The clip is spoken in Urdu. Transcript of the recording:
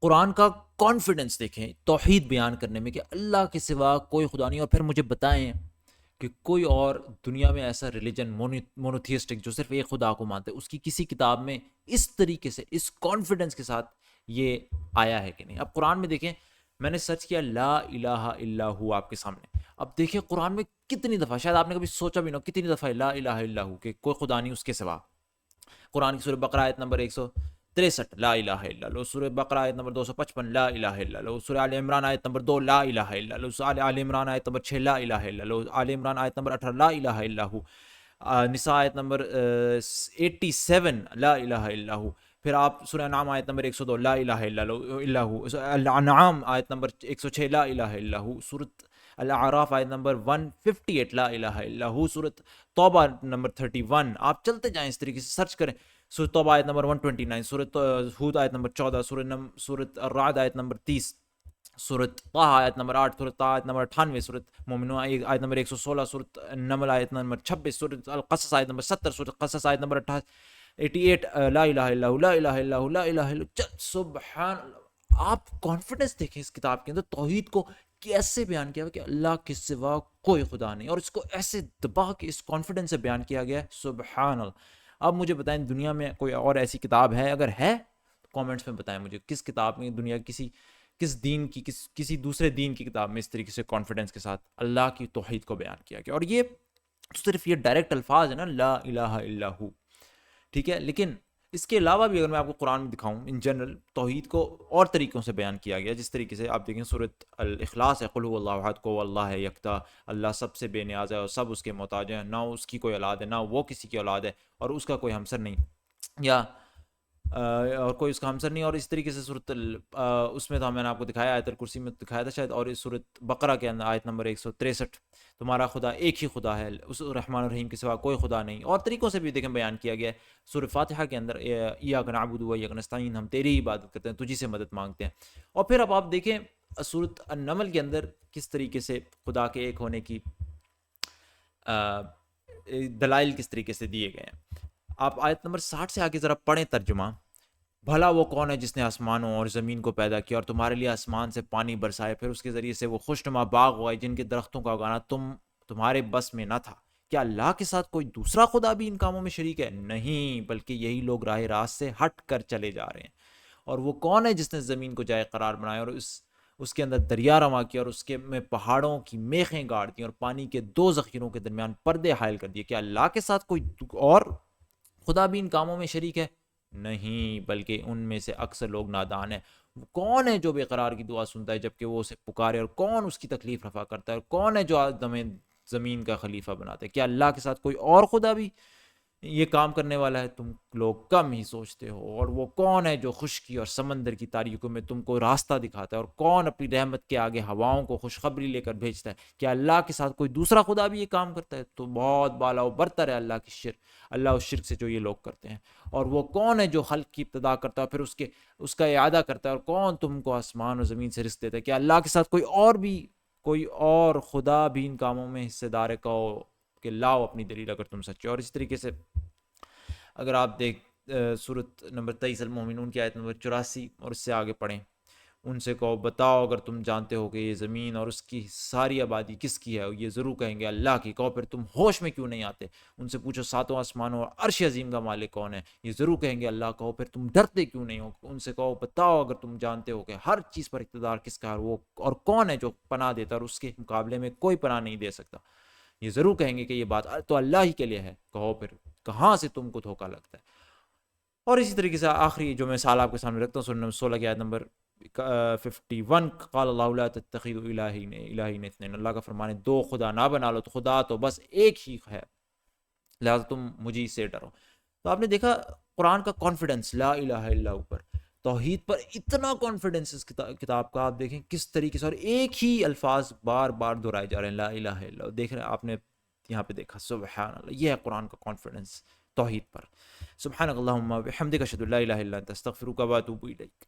قرآن کا کانفیڈنس دیکھیں توحید بیان کرنے میں کہ اللہ کے سوا کوئی خدا نہیں. اور پھر مجھے بتائیں کہ کوئی اور دنیا میں ایسا ریلیجن مونوتھیسٹک جو صرف ایک خدا کو مانتے اس کی کسی کتاب میں اس طریقے سے اس کانفیڈنس کے ساتھ یہ آیا ہے کہ نہیں. اب قرآن میں دیکھیں, میں نے سرچ کیا لا الہ الا ہو آپ کے سامنے. اب دیکھیں قرآن میں کتنی دفعہ, شاید آپ نے کبھی سوچا بھی نہ, کتنی دفعہ لا الہ الا ہو کہ کوئی خدا نہیں اس کے سوا. قرآن کی سورہ بقرہ آیت نمبر 163 لا الہ الا اللہ, سورہ بقرہ آیت نمبر 255 لا الہ الا اللہ, سورہ آل عمران آیت نمبر 2 لا الہ الا اللہ, سورہ آل عمران آیت نمبر 6 لا الہ الا اللہ, آل عمران آیت نمبر 18 لا الہ الا ہو, نساء آیت نمبر 87 لا الہ الا ہو. پھر آپ سورہ انعام آیت نمبر 102 لا الہ الا ہو, الانعام آیت نمبر 106 لا الہ الا ہو, سورۃ الاعراف آیت نمبر 158 لا الہ الا ہو, سورۃ توبہ نمبر 31. آپ چلتے جائیں اس طریقے سے سرچ کریں. سورۃ توبہ آیت نمبر 129, سورۃ ہود آیت نمبر 14, سورۃ الرعد آیت نمبر 30, سورۃ طہ آیت نمبر 8, سورۃ طہ آیت نمبر 98, سورۃ مومنون آیت نمبر 116, سورۃ نمل آیت نمبر 26, سورۃ القصص آیت نمبر 70, سورۃ قصص آیت نمبر 88 لا الہ الا ہو لا الہ الا ہو لا الہ الا. سبحان اللہ. آپ کانفیڈنس دیکھیں اس کتاب کے اندر توحید کو کیسے بیان کیا کہ اللہ کے سوا کوئی خدا نہیں, اور اس کو ایسے دبا کے اس کانفیڈنس سے بیان کیا گیا ہے. سبحان اللہ. اب مجھے بتائیں دنیا میں کوئی اور ایسی کتاب ہے؟ اگر ہے کامنٹس میں بتائیں مجھے کس کتاب میں دنیا کس دین کی کسی دوسرے دین کی کتاب میں اس طریقے سے کانفیڈنس کے ساتھ اللہ کی توحید کو بیان کیا گیا. اور یہ صرف یہ ڈائریکٹ الفاظ ہے نا لا الہ الا ہو, ٹھیک ہے, لیکن اس کے علاوہ بھی اگر میں آپ کو قرآن میں دکھاؤں ان جنرل توحید کو اور طریقوں سے بیان کیا گیا. جس طریقے سے آپ دیکھیں سورۃ الاخلاص ہے, قل هو اللہ احد, کو اللہ ہے یکتا, اللہ سب سے بے نیاز ہے اور سب اس کے محتاج ہیں, نہ اس کی کوئی اولاد ہے نہ وہ کسی کی اولاد ہے اور اس کا کوئی ہمسر نہیں, یا اور کوئی اس کا ہمسر نہیں. اور اس طریقے سے سورۃ اس میں تو میں نے آپ کو دکھایا آیت الکرسی میں دکھایا تھا شاید, اور اس سورۃ بقرہ کے اندر آیت نمبر 163 تمہارا خدا ایک ہی خدا ہے, اس رحمان الرحیم کے سوا کوئی خدا نہیں. اور طریقوں سے بھی دیکھیں بیان کیا گیا ہے. سورہ فاتحہ کے اندر ایاک نعبد و ایاک نستعین, ہم تیری عبادت کرتے ہیں, تجھی سے مدد مانگتے ہیں. اور پھر اب آپ دیکھیں سورۃ النمل کے اندر کس طریقے سے خدا کے ایک ہونے کی دلائل کس طریقے سے دیے گئے ہیں. آپ آیت نمبر 60 سے آگے ذرا پڑھیں ترجمہ. بھلا وہ کون ہے جس نے آسمانوں اور زمین کو پیدا کیا اور تمہارے لیے آسمان سے پانی برسائے, پھر اس کے ذریعے سے وہ خوشنما باغ اگائے جن کے درختوں کا اگانا تمہارے بس میں نہ تھا. کیا اللہ کے ساتھ کوئی دوسرا خدا بھی ان کاموں میں شریک ہے؟ نہیں, بلکہ یہی لوگ راہ راست سے ہٹ کر چلے جا رہے ہیں. اور وہ کون ہے جس نے زمین کو جائے قرار بنایا اور اس کے اندر دریا رواں کیا اور اس کے میں پہاڑوں کی میخیں گاڑ دی اور پانی کے دو ذخیروں کے درمیان پردے حائل کر دیے؟ کیا اللہ کے ساتھ کوئی اور خدا بھی ان کاموں میں شریک ہے؟ نہیں, بلکہ ان میں سے اکثر لوگ نادان ہیں. کون ہے جو بے قرار کی دعا سنتا ہے جبکہ وہ اسے پکارے, اور کون اس کی تکلیف رفع کرتا ہے, اور کون ہے جو آدم زمین کا خلیفہ بناتا ہے؟ کیا اللہ کے ساتھ کوئی اور خدا بھی یہ کام کرنے والا ہے؟ تم لوگ کم ہی سوچتے ہو. اور وہ کون ہے جو خشکی اور سمندر کی تاریکیوں میں تم کو راستہ دکھاتا ہے, اور کون اپنی رحمت کے آگے ہواؤں کو خوشخبری لے کر بھیجتا ہے؟ کیا اللہ کے ساتھ کوئی دوسرا خدا بھی یہ کام کرتا ہے؟ تو بہت بالا و برتر ہے اللہ کی شرک, اللہ اس شرک سے جو یہ لوگ کرتے ہیں. اور وہ کون ہے جو خلق کی ابتدا کرتا ہے پھر اس کا اعادہ کرتا ہے, اور کون تم کو آسمان اور زمین سے رزق دیتا ہے؟ کیا اللہ کے ساتھ کوئی اور خدا بھی ان کاموں میں حصے دار ہے؟ کہو کہ لاؤ اپنی دلیل اگر تم سچے. اور اس طریقے سے اگر آپ سورۃ نمبر 23 المومنون کی آیت نمبر 84 اور اس سے آگے پڑھیں, ان سے کہو بتاؤ اگر تم جانتے ہو کہ یہ زمین اور اس کی ساری آبادی کس کی ہے؟ یہ ضرور کہیں گے اللہ کی. کہو پھر تم ہوش میں کیوں نہیں آتے؟ ان سے پوچھو ساتوں آسمانوں اور عرش عظیم کا مالک کون ہے؟ یہ ضرور کہیں گے اللہ. کہو پھر تم ڈرتے کیوں نہیں ہو؟ ان سے کہو بتاؤ اگر تم جانتے ہو کہ ہر چیز پر اقتدار کس کا ہے, وہ اور کون ہے جو پناہ دیتا ہے اور اس کے مقابلے میں کوئی پناہ نہیں دے سکتا؟ یہ ضرور کہیں گے کہ یہ بات تو اللہ ہی کے لیے ہے. کہو پھر کہاں سے تم کو دھوکہ لگتا ہے؟ اور اسی طریقے سے آخری جو مثال آپ کے سامنے رکھتا ہوں سورہ نمبر 16 کی آیت نمبر 51, قال اللہ لا تتخذوا الہین اثنین, اللہ کا فرمان ہے دو خدا نہ بنا لو, تو خدا تو بس ایک ہی ہے, لہذا تم مجھے سے ڈرو. تو آپ نے دیکھا قرآن کا کانفیڈنس لا الہ الا اللہ پر, توحید پر اتنا کانفیڈنس اس کتاب کا. آپ دیکھیں کس طریقے سے اور ایک ہی الفاظ بار بار دہرائے جا رہے ہیں لا الہ الا اللہ. دیکھ رہے ہیں آپ نے یہاں پہ دیکھا, سبحان اللہ, یہ ہے قرآن کا کانفیڈنس توحید پر. سبحانک اللہم و بحمدک اشہد ان لا الہ الا انت استغفرک و اتوب الیک.